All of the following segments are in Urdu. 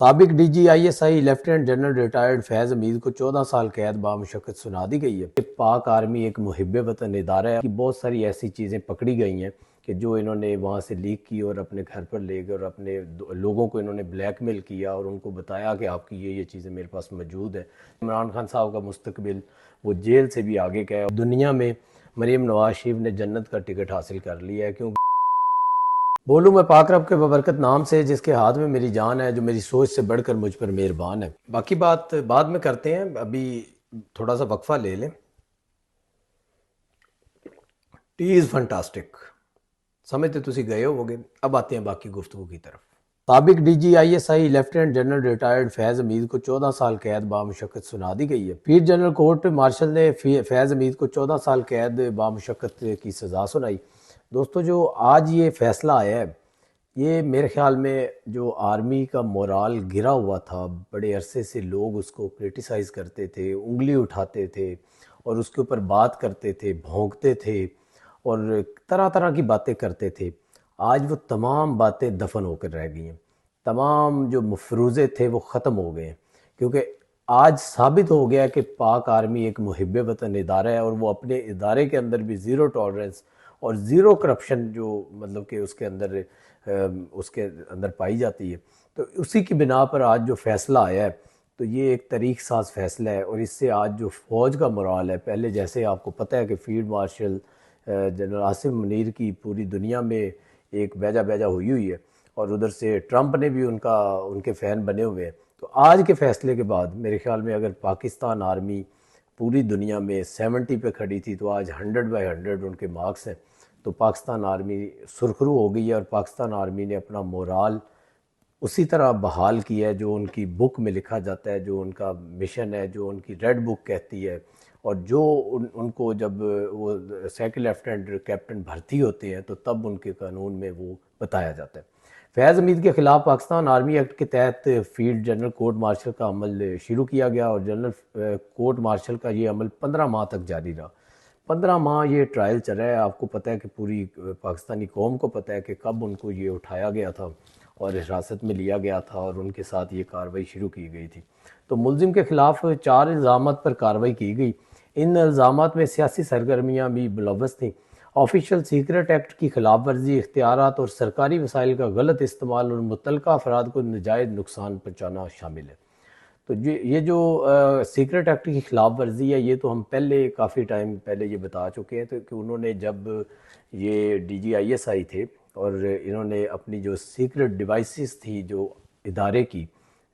سابق D G I S I lieutenant general retired Faiz Hameed کو 14 سال قید بامشقت سنا دی گئی ہے۔ پاک آرمی ایک محب وطن ادارہ ہے، بہت ساری ایسی چیزیں پکڑی گئی ہیں کہ جو انہوں نے وہاں سے لیک کی اور اپنے گھر پر لے گئے اور اپنے لوگوں کو انہوں نے بلیک میل کیا اور ان کو بتایا کہ آپ کی یہ چیزیں میرے پاس موجود ہیں۔ عمران خان صاحب کا مستقبل وہ جیل سے بھی آگے گئے۔ دنیا میں مریم نواز شریف نے جنت کا ٹکٹ حاصل کر لیا ہے، کیونکہ بولوں میں پاک رب کے ببرکت نام سے جس کے ہاتھ میں میری جان ہے، جو میری سوچ سے بڑھ کر مجھ پر مہربان ہے۔ باقی بات بعد میں کرتے ہیں، ابھی تھوڑا سا وقفہ لے لیں۔ ٹی از فنٹاسٹک، سمجھتے تسی گئے ہو گے۔ اب آتے ہیں باقی گفتگو کی طرف۔ سابق D G I S I lieutenant general retired Faiz Hameed کو 14 سال قید بامشقت سنا دی گئی ہے۔ پیر جنرل کورٹ مارشل نے فیض حمید کو 14 سال قید بامشقت کی سزا سنائی۔ دوستو، جو آج یہ فیصلہ آیا ہے، یہ میرے خیال میں جو آرمی کا مورال گرا ہوا تھا، بڑے عرصے سے لوگ اس کو کرٹیسائز کرتے تھے، انگلی اٹھاتے تھے اور اس کے اوپر بات کرتے تھے، بھونکتے تھے اور طرح طرح کی باتیں کرتے تھے، آج وہ تمام باتیں دفن ہو کر رہ گئی ہیں۔ تمام جو مفروضے تھے وہ ختم ہو گئے ہیں، کیونکہ آج ثابت ہو گیا کہ پاک آرمی ایک محب وطن ادارہ ہے اور وہ اپنے ادارے کے اندر بھی زیرو ٹالرنس اور زیرو کرپشن جو مطلب کہ اس کے اندر پائی جاتی ہے۔ تو اسی کی بنا پر آج جو فیصلہ آیا ہے تو یہ ایک تاریخ ساز فیصلہ ہے، اور اس سے آج جو فوج کا مورال ہے، پہلے جیسے آپ کو پتہ ہے کہ field marshal general Asim Munir کی پوری دنیا میں ایک بیجا بیجا ہوئی ہے، اور ادھر سے ٹرمپ نے بھی ان کے فین بنے ہوئے ہیں۔ تو آج کے فیصلے کے بعد میرے خیال میں اگر پاکستان آرمی پوری دنیا میں 70 پہ کھڑی تھی تو آج 100/100 ان کے مارکس ہیں۔ تو پاکستان آرمی سرخرو ہو گئی ہے، اور پاکستان آرمی نے اپنا مورال اسی طرح بحال کیا ہے جو ان کی بک میں لکھا جاتا ہے، جو ان کا مشن ہے، جو ان کی ریڈ بک کہتی ہے، اور جو ان کو جب وہ سیکنڈ لیفٹیننٹ کیپٹن بھرتی ہوتے ہیں تو تب ان کے قانون میں وہ بتایا جاتا ہے۔ فیض حمید کے خلاف پاکستان آرمی ایکٹ کے تحت فیلڈ جنرل کورٹ مارشل کا عمل شروع کیا گیا، اور جنرل کورٹ مارشل کا یہ عمل 15 ماہ تک جاری رہا۔ 15 ماہ یہ ٹرائل چل رہا ہے۔ آپ کو پتہ ہے کہ پوری پاکستانی قوم کو پتہ ہے کہ کب ان کو یہ اٹھایا گیا تھا اور حراست میں لیا گیا تھا اور ان کے ساتھ یہ کارروائی شروع کی گئی تھی۔ تو ملزم کے خلاف 4 الزامات پر کارروائی کی گئی۔ ان الزامات میں سیاسی سرگرمیاں بھی ملوث تھیں، آفیشل سیکرٹ ایکٹ کی خلاف ورزی، اختیارات اور سرکاری وسائل کا غلط استعمال اور متعلقہ افراد کو ناجائز نقصان پہنچانا شامل ہے۔ تو یہ جو سیکرٹ ایکٹ کی خلاف ورزی ہے، یہ تو ہم پہلے کافی ٹائم پہلے یہ بتا چکے ہیں، تو کہ انہوں نے جب یہ ڈی جی آئی ایس آئی تھے اور انہوں نے اپنی جو سیکرٹ ڈیوائسز تھی جو ادارے کی،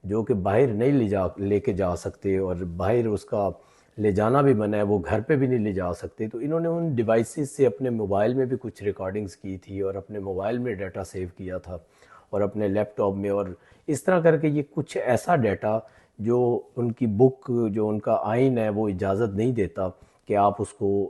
جو کہ باہر نہیں لے کے جا سکتے اور باہر اس کا لے جانا بھی منع ہے، وہ گھر پہ بھی نہیں لے جا سکتے، تو انہوں نے ان ڈیوائسز سے اپنے موبائل میں بھی کچھ ریکارڈنگز کی تھی اور اپنے موبائل میں ڈیٹا سیو کیا تھا اور اپنے لیپ ٹاپ میں، اور اس طرح کر کے یہ کچھ ایسا ڈیٹا جو ان کی بک، جو ان کا آئین ہے وہ اجازت نہیں دیتا کہ آپ اس کو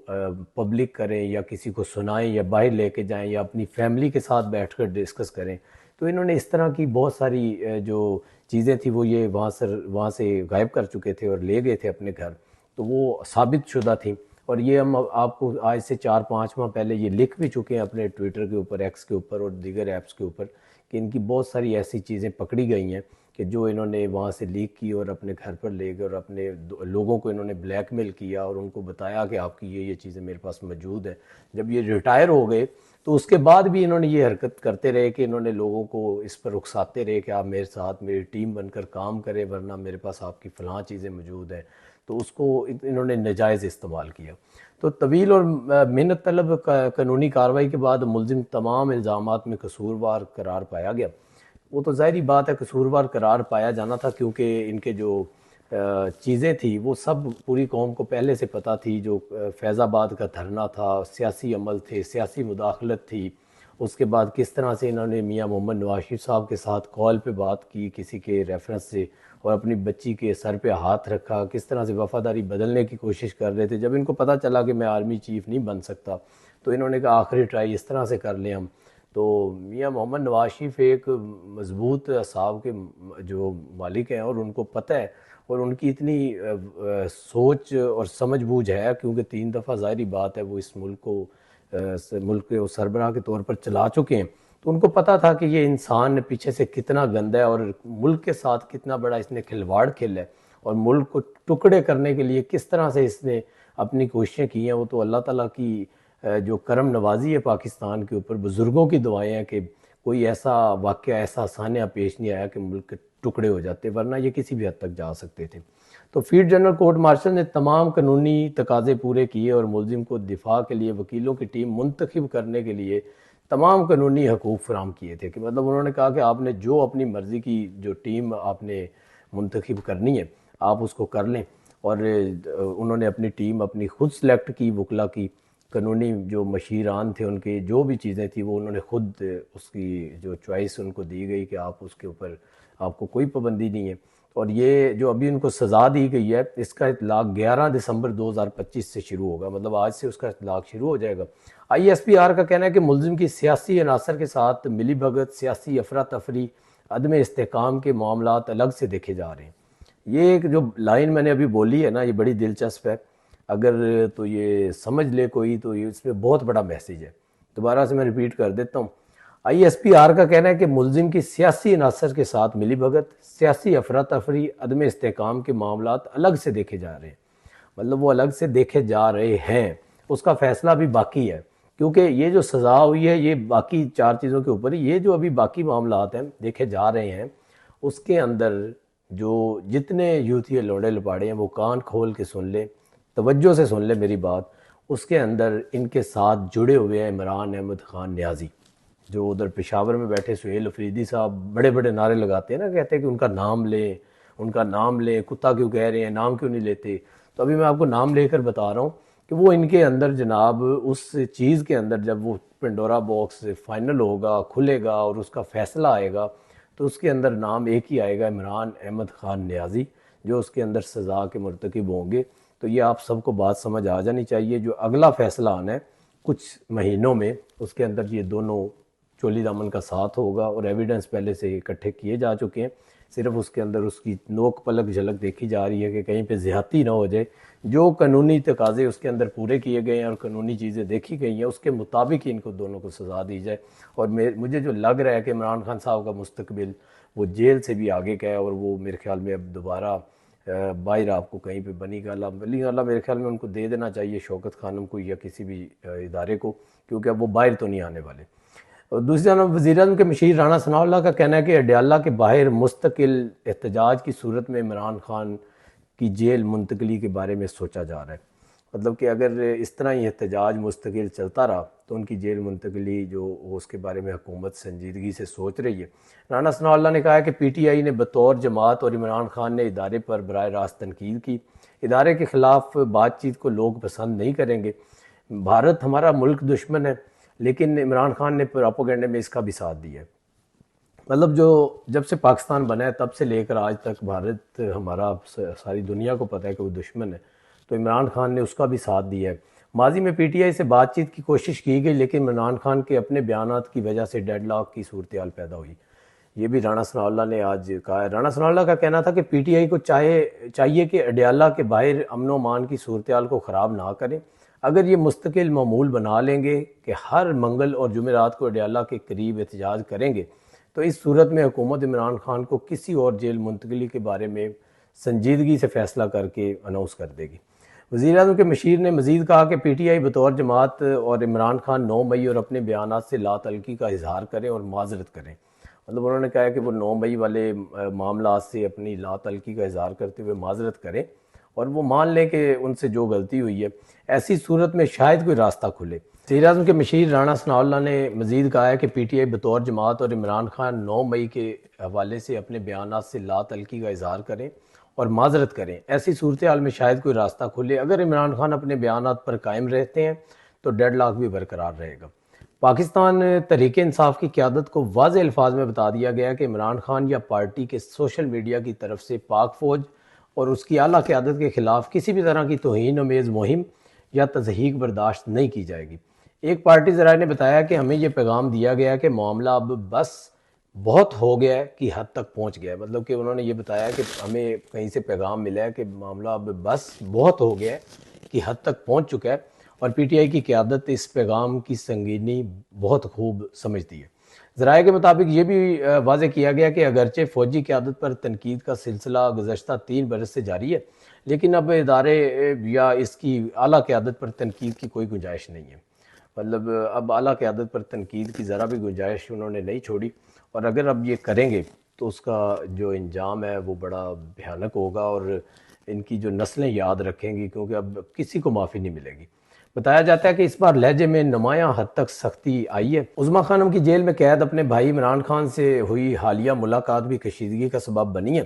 پبلک کریں یا کسی کو سنائیں یا باہر لے کے جائیں یا اپنی فیملی کے ساتھ بیٹھ کر ڈسکس کریں۔ تو انہوں نے اس طرح کی بہت ساری جو چیزیں تھیں وہ یہ وہاں سے غائب کر چکے تھے اور لے گئے تھے اپنے گھر، تو وہ ثابت شدہ تھیں، اور یہ ہم آپ کو آج سے 4-5 ماہ پہلے یہ لکھ بھی چکے ہیں اپنے ٹویٹر کے اوپر، ایکس کے اوپر اور دیگر ایپس کے اوپر، کہ ان کی بہت ساری ایسی چیزیں پکڑی گئی ہیں کہ جو انہوں نے وہاں سے لیک کی اور اپنے گھر پر لے گئے اور اپنے لوگوں کو انہوں نے بلیک میل کیا اور ان کو بتایا کہ آپ کی یہ چیزیں میرے پاس موجود ہیں۔ جب یہ ریٹائر ہو گئے تو اس کے بعد بھی انہوں نے یہ حرکت کرتے رہے کہ انہوں نے لوگوں کو اس پر اکساتے رہے کہ آپ میرے ساتھ میری ٹیم بن کر کام کریں، ورنہ میرے پاس آپ کی فلاں چیزیں موجود ہیں، تو اس کو انہوں نے ناجائز استعمال کیا۔ تو طویل اور محنت طلب قانونی کارروائی کے بعد ملزم تمام الزامات میں قصوروار قرار پایا گیا۔ وہ تو ظاہری بات ہے قصوروار قرار پایا جانا تھا، کیونکہ ان کے جو چیزیں تھیں وہ سب پوری قوم کو پہلے سے پتہ تھی۔ جو فیض آباد کا دھرنا تھا، سیاسی عمل تھے، سیاسی مداخلت تھی، اس کے بعد کس طرح سے انہوں نے میاں محمد نواز شریف صاحب کے ساتھ کال پہ بات کی کسی کے ریفرنس سے، اور اپنی بچی کے سر پہ ہاتھ رکھا، کس طرح سے وفاداری بدلنے کی کوشش کر رہے تھے۔ جب ان کو پتہ چلا کہ میں آرمی چیف نہیں بن سکتا تو انہوں نے کہا آخری ٹرائی اس طرح سے کر لیں ہم۔ تو میاں محمد نواز شریف ایک مضبوط اعصاب کے جو مالک ہیں، اور ان کو پتہ ہے، اور ان کی اتنی سوچ اور سمجھ بوجھ ہے، کیونکہ 3 دفعہ ظاہری بات ہے وہ اس ملک کے سربراہ کے طور پر چلا چکے ہیں، تو ان کو پتا تھا کہ یہ انسان پیچھے سے کتنا گندا ہے اور ملک کے ساتھ کتنا بڑا اس نے کھلواڑ کھیلا ہے، اور ملک کو ٹکڑے کرنے کے لیے کس طرح سے اس نے اپنی کوششیں کی ہیں۔ وہ تو اللہ تعالیٰ کی جو کرم نوازی ہے پاکستان کے اوپر، بزرگوں کی دعائیں ہیں کہ کوئی ایسا واقعہ، ایسا سانحہ پیش نہیں آیا کہ ملک کے ٹکڑے ہو جاتے، ورنہ یہ کسی بھی حد تک جا سکتے تھے۔ تو فیلڈ جنرل کورٹ مارشل نے تمام قانونی تقاضے پورے کیے اور ملزم کو دفاع کے لیے وکیلوں کی ٹیم منتخب کرنے کے لیے تمام قانونی حقوق فراہم کیے تھے، کہ مطلب انہوں نے کہا کہ آپ نے جو اپنی مرضی کی جو ٹیم آپ نے منتخب کرنی ہے آپ اس کو کر لیں، اور انہوں نے اپنی ٹیم اپنی خود سلیکٹ کی، وکلا کی، قانونی جو مشیران تھے ان کے جو بھی چیزیں تھیں وہ انہوں نے خود اس کی جو چوائس ان کو دی گئی کہ آپ اس کے اوپر آپ کو کوئی پابندی نہیں ہے۔ اور یہ جو ابھی ان کو سزا دی گئی ہے اس کا اطلاق 11 دسمبر 2025 سے شروع ہوگا، مطلب آج سے اس کا اطلاق شروع ہو جائے گا۔ آئی ایس پی آر کا کہنا ہے کہ ملزم کی سیاسی عناصر کے ساتھ ملی بھگت، سیاسی افراتفری، عدم استحکام کے معاملات الگ سے دیکھے جا رہے ہیں۔ یہ ایک جو لائن میں نے ابھی بولی ہے نا، یہ بڑی دلچسپ ہے، اگر تو یہ سمجھ لے کوئی تو یہ اس میں بہت بڑا میسیج ہے۔ دوبارہ سے میں ریپیٹ کر دیتا ہوں، آئی ایس پی آر کا کہنا ہے کہ ملزم کی سیاسی عناصر کے ساتھ ملی بھگت، سیاسی افراتفری، عدم استحکام کے معاملات الگ سے دیکھے جا رہے ہیں۔ مطلب وہ الگ سے دیکھے جا رہے ہیں، اس کا فیصلہ بھی باقی ہے، کیونکہ یہ جو سزا ہوئی ہے یہ باقی 4 چیزوں کے اوپر، یہ جو ابھی باقی معاملات ہیں دیکھے جا رہے ہیں، اس کے اندر جو جتنے یوتھی لوڑے لپاڑے ہیں وہ کان کھول کے سن لیں، توجہ سے سن لیں میری بات۔ اس کے اندر ان کے ساتھ جڑے ہوئے ہیں عمران احمد خان نیازی، جو ادھر پشاور میں بیٹھے سہیل افریدی صاحب بڑے بڑے نعرے لگاتے ہیں نا، کہتے ہیں کہ ان کا نام لیں، ان کا نام لیں، کتا کیوں کہہ رہے ہیں، نام کیوں نہیں لیتے؟ تو ابھی میں آپ کو نام لے کر بتا رہا ہوں کہ وہ ان کے اندر جناب اس چیز کے اندر جب وہ پنڈورا باکس فائنل ہوگا، کھلے گا اور اس کا فیصلہ آئے گا تو اس کے اندر نام ایک ہی آئے گا، عمران احمد خان نیازی، جو اس کے اندر سزا کے مرتکب ہوں گے۔ تو یہ آپ سب کو بات سمجھ آ جانی چاہیے، جو اگلا فیصلہ آنا ہے کچھ مہینوں میں اس کے اندر یہ دونوں چولی دامن کا ساتھ ہوگا، اور ایویڈنس پہلے سے اکٹھے کیے جا چکے ہیں، صرف اس کے اندر اس کی نوک پلک جھلک دیکھی جا رہی ہے کہ کہیں پہ زیادتی نہ ہو جائے۔ جو قانونی تقاضے اس کے اندر پورے کیے گئے ہیں اور قانونی چیزیں دیکھی گئی ہیں اس کے مطابق ہی ان کو دونوں کو سزا دی جائے۔ اور مجھے جو لگ رہا ہے کہ عمران خان صاحب کا مستقبل وہ جیل سے بھی آگے کا ہے، اور وہ میرے خیال میں اب دوبارہ باہر آپ کو کہیں پہ بنی گالا میرے خیال میں ان کو دے دینا چاہیے، شوکت خانم کو یا کسی بھی ادارے کو، کیونکہ اب وہ باہر تو نہیں آنے والے۔ اور دوسری جانب وزیر اعظم کے مشیر رانا ثناء اللہ کا کہنا ہے کہ اڈیالہ کے باہر مستقل احتجاج کی صورت میں عمران خان کی جیل منتقلی کے بارے میں سوچا جا رہا ہے۔ مطلب کہ اگر اس طرح ہی احتجاج مستقل چلتا رہا تو ان کی جیل منتقلی جو اس کے بارے میں حکومت سنجیدگی سے سوچ رہی ہے۔ رانا ثناء اللہ نے کہا ہے کہ پی ٹی آئی نے بطور جماعت اور عمران خان نے ادارے پر براہ راست تنقید کی، ادارے کے خلاف بات چیت کو لوگ پسند نہیں کریں گے، بھارت ہمارا ملک دشمن ہے، لیکن عمران خان نے پروپیگنڈے میں اس کا بھی ساتھ دیا ہے۔ مطلب جو جب سے پاکستان بنا ہے تب سے لے کر آج تک بھارت ہمارا ساری دنیا کو پتہ ہے کہ وہ دشمن ہے، تو عمران خان نے اس کا بھی ساتھ دیا ہے۔ ماضی میں پی ٹی آئی سے بات چیت کی کوشش کی گئی، لیکن عمران خان کے اپنے بیانات کی وجہ سے ڈیڈ لاک کی صورتحال پیدا ہوئی، یہ بھی رانا ثناء اللہ نے آج کہا ہے۔ رانا ثناء اللہ کا کہنا تھا کہ پی ٹی آئی کو چاہیے کہ اڈیالہ کے باہر امن و امان کی صورتحال کو خراب نہ کریں۔ اگر یہ مستقل معمول بنا لیں گے کہ ہر منگل اور جمعرات کو اڈیالہ کے قریب احتجاج کریں گے تو اس صورت میں حکومت عمران خان کو کسی اور جیل منتقلی کے بارے میں سنجیدگی سے فیصلہ کر کے اناؤنس کر دے گی۔ وزیر اعظم کے مشیر نے مزید کہا کہ پی ٹی آئی بطور جماعت اور عمران خان 9 مئی اور اپنے بیانات سے لا تعلقی کا اظہار کریں اور معذرت کریں۔ مطلب انہوں نے کہا ہے کہ وہ 9 مئی والے معاملات سے اپنی لا تعلقی کا اظہار کرتے ہوئے معذرت کریں اور وہ مان لیں کہ ان سے جو غلطی ہوئی ہے، ایسی صورت میں شاید کوئی راستہ کھلے۔ وزیر اعظم کے مشیر رانا ثناء اللہ نے مزید کہا ہے کہ پی ٹی آئی بطور جماعت اور عمران خان 9 مئی کے حوالے سے اپنے بیانات سے لا تعلقی کا اظہار کریں اور معذرت کریں، ایسی صورتحال میں شاید کوئی راستہ کھلے۔ اگر عمران خان اپنے بیانات پر قائم رہتے ہیں تو ڈیڈ لاک بھی برقرار رہے گا۔ پاکستان تحریک انصاف کی قیادت کو واضح الفاظ میں بتا دیا گیا کہ عمران خان یا پارٹی کے سوشل میڈیا کی طرف سے پاک فوج اور اس کی اعلیٰ قیادت کے خلاف کسی بھی طرح کی توہین آمیز مہم یا تضحیک برداشت نہیں کی جائے گی۔ ایک پارٹی ذرائع نے بتایا کہ ہمیں یہ پیغام دیا گیا کہ معاملہ اب بس بہت ہو گیا ہے کی حد تک پہنچ گیا ہے، مطلب کہ انہوں نے یہ بتایا کہ ہمیں کہیں سے پیغام ملا ہے کہ معاملہ اب بس بہت ہو گیا ہے کی حد تک پہنچ چکا ہے، اور پی ٹی آئی کی قیادت اس پیغام کی سنگینی بہت خوب سمجھتی ہے۔ ذرائع کے مطابق یہ بھی واضح کیا گیا کہ اگرچہ فوجی قیادت پر تنقید کا سلسلہ گزشتہ 3 برس سے جاری ہے، لیکن اب ادارے یا اس کی اعلیٰ قیادت پر تنقید کی کوئی گنجائش نہیں ہے۔ مطلب اب اعلیٰ قیادت پر تنقید کی ذرا بھی گنجائش انہوں نے نہیں چھوڑی، اور اگر اب یہ کریں گے تو اس کا جو انجام ہے وہ بڑا بھیانک ہوگا، اور ان کی جو نسلیں یاد رکھیں گی، کیونکہ اب کسی کو معافی نہیں ملے گی۔ بتایا جاتا ہے کہ اس بار لہجے میں نمایاں حد تک سختی آئی ہے۔ عظمیٰ خانم کی جیل میں قید اپنے بھائی عمران خان سے ہوئی حالیہ ملاقات بھی کشیدگی کا سبب بنی ہے۔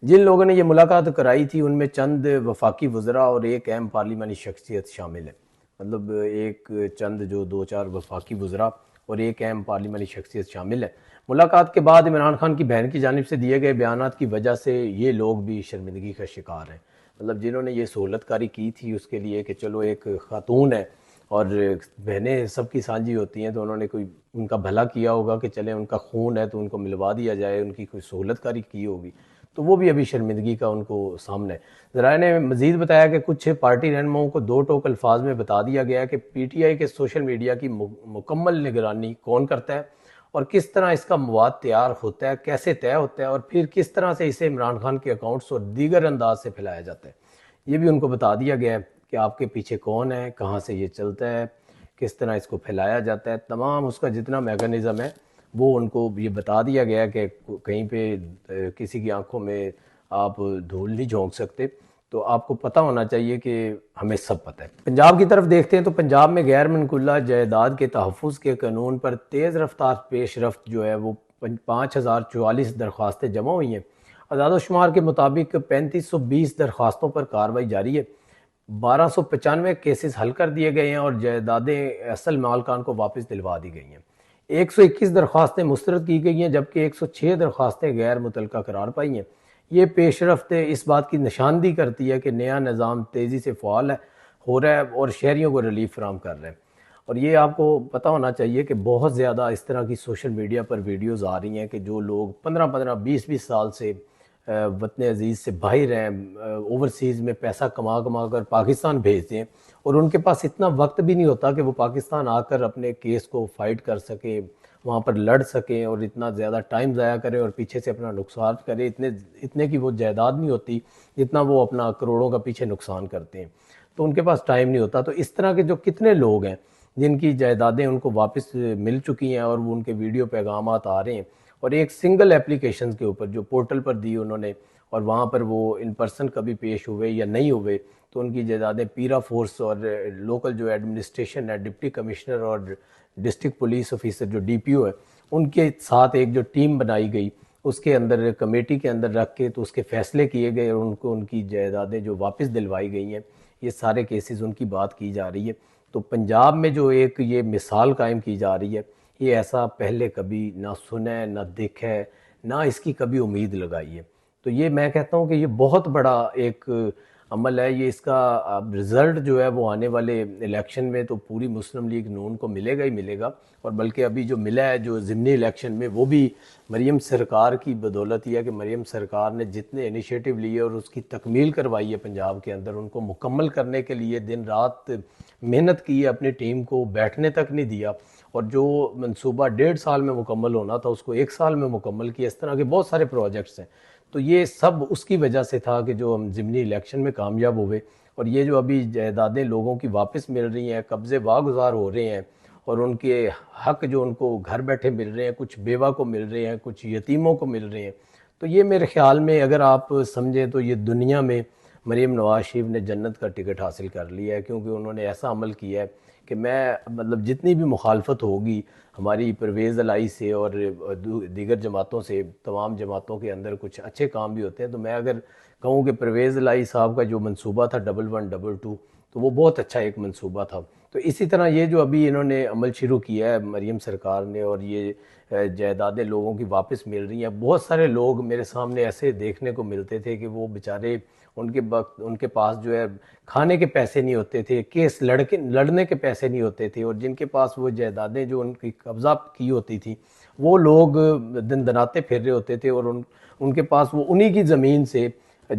جن لوگوں نے یہ ملاقات کرائی تھی ان میں چند وفاقی وزراء اور ایک اہم پارلیمانی شخصیت شامل ہے۔ مطلب ایک چند جو 2-4 وفاقی وزراء اور ایک اہم پارلیمانی شخصیت شامل ہے۔ ملاقات کے بعد عمران خان کی بہن کی جانب سے دیے گئے بیانات کی وجہ سے یہ لوگ بھی شرمندگی کا شکار ہیں۔ مطلب جنہوں نے یہ سہولت کاری کی تھی اس کے لیے کہ چلو ایک خاتون ہے اور بہنیں سب کی سانجھی ہوتی ہیں، تو انہوں نے کوئی ان کا بھلا کیا ہوگا کہ چلیں ان کا خون ہے تو ان کو ملوا دیا جائے، ان کی کوئی سہولت کاری کی ہوگی، تو وہ بھی ابھی شرمندگی کا ان کو سامنے ہے۔ ذرائع نے مزید بتایا کہ کچھ پارٹی رہنماؤں کو 2 ٹوک الفاظ میں بتا دیا گیا کہ پی ٹی آئی کے سوشل میڈیا کی مکمل نگرانی کون کرتا ہے اور کس طرح اس کا مواد تیار ہوتا ہے، کیسے طے ہوتا ہے، اور پھر کس طرح سے اسے عمران خان کے اکاؤنٹس اور دیگر انداز سے پھیلایا جاتا ہے۔ یہ بھی ان کو بتا دیا گیا ہے کہ آپ کے پیچھے کون ہے، کہاں سے یہ چلتا ہے، کس طرح اس کو پھیلایا جاتا ہے، تمام اس کا جتنا میکانزم ہے وہ ان کو یہ بتا دیا گیا کہ کہیں پہ کسی کی آنکھوں میں آپ دھول نہیں جھونک سکتے۔ تو آپ کو پتہ ہونا چاہیے کہ ہمیں سب پتہ ہے۔ پنجاب کی طرف دیکھتے ہیں تو پنجاب میں غیر منقولہ جائیداد کے تحفظ کے قانون پر تیز رفتار پیش رفت جو ہے وہ 5044 درخواستیں جمع ہوئی ہیں۔ اعداد و شمار کے مطابق 3520 درخواستوں پر کارروائی جاری ہے، 1295 کیسز حل کر دیے گئے ہیں اور جائیدادیں اصل مالکان کو واپس دلوا دی گئی ہیں۔ 121 درخواستیں مسترد کی گئی ہیں جبکہ 106 درخواستیں غیر متعلقہ قرار پائی ہیں۔ یہ پیش رفت اس بات کی نشاندہی کرتی ہے کہ نیا نظام تیزی سے فعال ہو رہا ہے اور شہریوں کو ریلیف فراہم کر رہے ہیں۔ اور یہ آپ کو پتہ ہونا چاہیے کہ بہت زیادہ اس طرح کی سوشل میڈیا پر ویڈیوز آ رہی ہیں کہ جو لوگ 15 20 سال سے وطن عزیز سے باہر ہیں، اوورسیز میں پیسہ کما کر پاکستان بھیجتے ہیں، اور ان کے پاس اتنا وقت بھی نہیں ہوتا کہ وہ پاکستان آ کر اپنے کیس کو فائٹ کر سکیں، وہاں پر لڑ سکیں، اور اتنا زیادہ ٹائم ضائع کریں اور پیچھے سے اپنا نقصان کریں۔ اتنے کی وہ جائیداد نہیں ہوتی جتنا وہ اپنا کروڑوں کا پیچھے نقصان کرتے ہیں، تو ان کے پاس ٹائم نہیں ہوتا۔ تو اس طرح کے جو کتنے لوگ ہیں جن کی جائیدادیں ان کو واپس مل چکی ہیں اور وہ ان کے ویڈیو پیغامات آ رہے ہیں، اور ایک سنگل اپلیکیشن کے اوپر جو پورٹل پر دی انہوں نے، اور وہاں پر وہ ان پرسن کبھی پیش ہوئے یا نہیں ہوئے، تو ان کی جائیدادیں پیرا فورس اور لوکل جو ایڈمنسٹریشن ہے، ڈپٹی کمشنر اور ڈسٹرکٹ پولیس آفیسر جو ڈی پی او ہے، ان کے ساتھ ایک جو ٹیم بنائی گئی، اس کے اندر کمیٹی کے اندر رکھ کے تو اس کے فیصلے کیے گئے اور ان کو ان کی جائیدادیں جو واپس دلوائی گئی ہیں۔ یہ سارے کیسز ان کی بات کی جا رہی ہے۔ تو پنجاب میں جو ایک یہ مثال قائم کی جا رہی ہے، یہ ایسا پہلے کبھی نہ سنا ہے، نہ دیکھا ہے، نہ اس کی کبھی امید لگائی ہے۔ تو یہ میں کہتا ہوں کہ یہ بہت بڑا ایک عمل ہے۔ یہ اس کا رزلٹ جو ہے وہ آنے والے الیکشن میں تو پوری مسلم لیگ نون کو ملے گا ہی ملے گا، اور بلکہ ابھی جو ملا ہے جو ضمنی الیکشن میں، وہ بھی مریم سرکار کی بدولت ہی ہے کہ مریم سرکار نے جتنے انیشیٹو لیے اور اس کی تکمیل کروائی ہے پنجاب کے اندر، ان کو مکمل کرنے کے لیے دن رات محنت کی ہے، اپنی ٹیم کو بیٹھنے تک نہیں دیا، اور جو منصوبہ 1.5 سال میں مکمل ہونا تھا اس کو 1 سال میں مکمل کیا۔ اس طرح کے بہت سارے پروجیکٹس ہیں۔ تو یہ سب اس کی وجہ سے تھا کہ جو ہم ضمنی الیکشن میں کامیاب ہوئے، اور یہ جو ابھی جائیدادیں لوگوں کی واپس مل رہی ہیں، قبضے واگزار ہو رہے ہیں، اور ان کے حق جو ان کو گھر بیٹھے مل رہے ہیں، کچھ بیوہ کو مل رہے ہیں، کچھ یتیموں کو مل رہے ہیں، تو یہ میرے خیال میں اگر آپ سمجھیں تو یہ دنیا میں مریم نواز شریف نے جنت کا ٹکٹ حاصل کر لیا ہے، کیونکہ انہوں نے ایسا عمل کیا ہے کہ میں مطلب جتنی بھی مخالفت ہوگی ہماری پرویز الہی سے اور دیگر جماعتوں سے، تمام جماعتوں کے اندر کچھ اچھے کام بھی ہوتے ہیں، تو میں اگر کہوں کہ پرویز الہی صاحب کا جو منصوبہ تھا 1122، تو وہ بہت اچھا ایک منصوبہ تھا۔ تو اسی طرح یہ جو ابھی انہوں نے عمل شروع کیا ہے مریم سرکار نے، اور یہ جائیدادیں لوگوں کی واپس مل رہی ہیں۔ بہت سارے لوگ میرے سامنے ایسے دیکھنے کو ملتے تھے کہ وہ بیچارے ان کے پاس جو ہے کھانے کے پیسے نہیں ہوتے تھے، کیس لڑنے کے پیسے نہیں ہوتے تھے، اور جن کے پاس وہ جائیدادیں جو ان کی قبضہ کی ہوتی تھیں، وہ لوگ دن دناتے پھر رہے ہوتے تھے، اور ان کے پاس وہ انہی کی زمین سے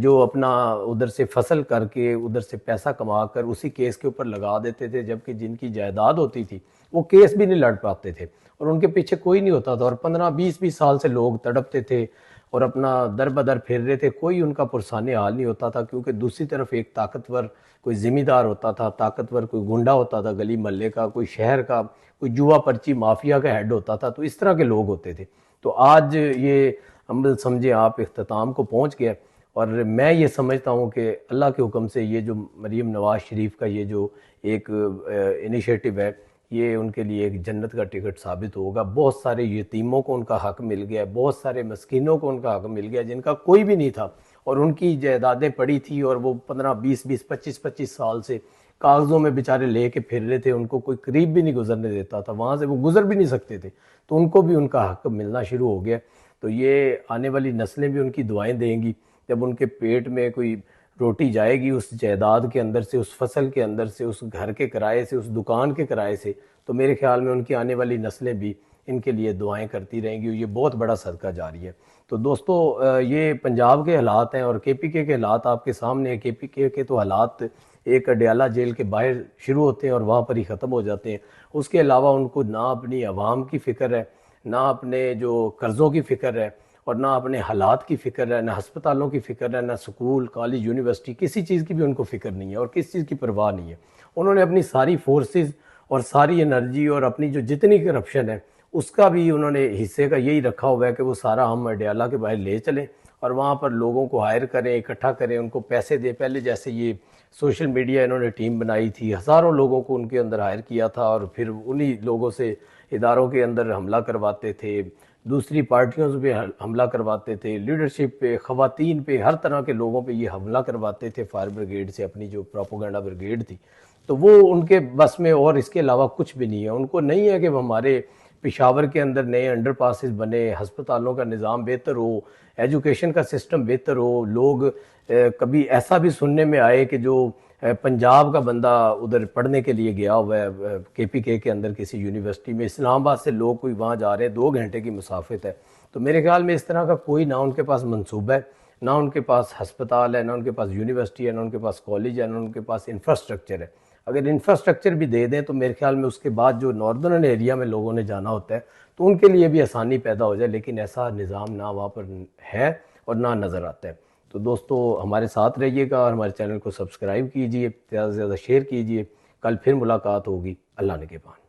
جو اپنا ادھر سے فصل کر کے ادھر سے پیسہ کما کر اسی کیس کے اوپر لگا دیتے تھے، جبکہ جن کی جائیداد ہوتی تھی وہ کیس بھی نہیں لڑ پاتے تھے اور ان کے پیچھے کوئی نہیں ہوتا تھا، اور 15-20 سال سے لوگ تڑپتے تھے اور اپنا در بدر پھر رہے تھے، کوئی ان کا پرسان حال نہیں ہوتا تھا، کیونکہ دوسری طرف ایک طاقتور کوئی ذمہ دار ہوتا تھا، طاقتور کوئی گنڈا ہوتا تھا گلی محلے کا، کوئی شہر کا، کوئی جوا پرچی مافیا کا ہیڈ ہوتا تھا، تو اس طرح کے لوگ ہوتے تھے۔ تو آج یہ عمل سمجھے آپ اختتام کو پہنچ گیا، اور میں یہ سمجھتا ہوں کہ اللہ کے حکم سے یہ جو مریم نواز شریف کا یہ جو ایک انیشیٹو ہے، یہ ان کے لیے ایک جنت کا ٹکٹ ثابت ہوگا۔ بہت سارے یتیموں کو ان کا حق مل گیا، بہت سارے مسکینوں کو ان کا حق مل گیا جن کا کوئی بھی نہیں تھا اور ان کی جائیدادیں پڑی تھی، اور وہ 25 سال سے کاغذوں میں بیچارے لے کے پھر رہے تھے، ان کو کوئی قریب بھی نہیں گزرنے دیتا تھا، وہاں سے وہ گزر بھی نہیں سکتے تھے، تو ان کو بھی ان کا حق ملنا شروع ہو گیا۔ تو یہ آنے والی نسلیں بھی ان کی دعائیں دیں گی، جب ان کے پیٹ میں کوئی روٹی جائے گی اس جائیداد کے اندر سے، اس فصل کے اندر سے، اس گھر کے کرائے سے، اس دکان کے کرائے سے، تو میرے خیال میں ان کی آنے والی نسلیں بھی ان کے لیے دعائیں کرتی رہیں گی، اور یہ بہت بڑا صدقہ جاری ہے۔ تو دوستو، یہ پنجاب کے حالات ہیں اور کے پی کے حالات آپ کے سامنے ہیں۔ کے پی کے تو حالات ایک اڈیالہ جیل کے باہر شروع ہوتے ہیں اور وہاں پر ہی ختم ہو جاتے ہیں۔ اس کے علاوہ ان کو نہ اپنی عوام کی فکر ہے، نہ اپنے جو قرضوں کی فکر ہے، اور نہ اپنے حالات کی فکر ہے، نہ ہسپتالوں کی فکر ہے، نہ سکول، کالج، یونیورسٹی، کسی چیز کی بھی ان کو فکر نہیں ہے اور کسی چیز کی پرواہ نہیں ہے۔ انہوں نے اپنی ساری فورسز اور ساری انرجی اور اپنی جو جتنی کرپشن ہے اس کا بھی انہوں نے حصے کا یہی رکھا ہوا ہے کہ وہ سارا ہم اڈیالہ کے باہر لے چلیں اور وہاں پر لوگوں کو ہائر کریں، اکٹھا کریں، ان کو پیسے دیں۔ پہلے جیسے یہ سوشل میڈیا انہوں نے ٹیم بنائی تھی، ہزاروں لوگوں کو ان کے اندر ہائر کیا تھا اور پھر انہی لوگوں سے اداروں کے اندر حملہ کرواتے تھے، دوسری پارٹیوں پہ حملہ کرواتے تھے، لیڈرشپ پہ، خواتین پہ، ہر طرح کے لوگوں پہ یہ حملہ کرواتے تھے فائر بریگیڈ سے، اپنی جو پروپیگنڈا بریگیڈ تھی۔ تو وہ ان کے بس میں اور اس کے علاوہ کچھ بھی نہیں ہے۔ ان کو نہیں ہے کہ ہمارے پشاور کے اندر نئے انڈر پاسز بنے، ہسپتالوں کا نظام بہتر ہو، ایجوکیشن کا سسٹم بہتر ہو، لوگ کبھی ایسا بھی سننے میں آئے کہ جو پنجاب کا بندہ ادھر پڑھنے کے لیے گیا ہوا ہے کے پی کے اندر کسی یونیورسٹی میں، اسلام آباد سے لوگ کوئی وہاں جا رہے ہیں، 2 گھنٹے کی مسافت ہے۔ تو میرے خیال میں اس طرح کا کوئی نہ ان کے پاس منصوبہ ہے، نہ ان کے پاس ہسپتال ہے، نہ ان کے پاس یونیورسٹی ہے، نہ ان کے پاس کالج ہے، نہ ان کے پاس انفراسٹرکچر ہے۔ اگر انفراسٹرکچر بھی دے دیں تو میرے خیال میں اس کے بعد جو ناردرن ایریا میں لوگوں نے جانا ہوتا ہے تو ان کے لیے بھی آسانی پیدا ہو جائے، لیکن ایسا نظام نہ وہاں پر ہے اور نہ نظر آتا ہے۔ تو دوستو، ہمارے ساتھ رہیے گا اور ہمارے چینل کو سبسکرائب کیجئے، زیادہ سے زیادہ شیئر کیجئے۔ کل پھر ملاقات ہوگی۔ اللہ نگہبان۔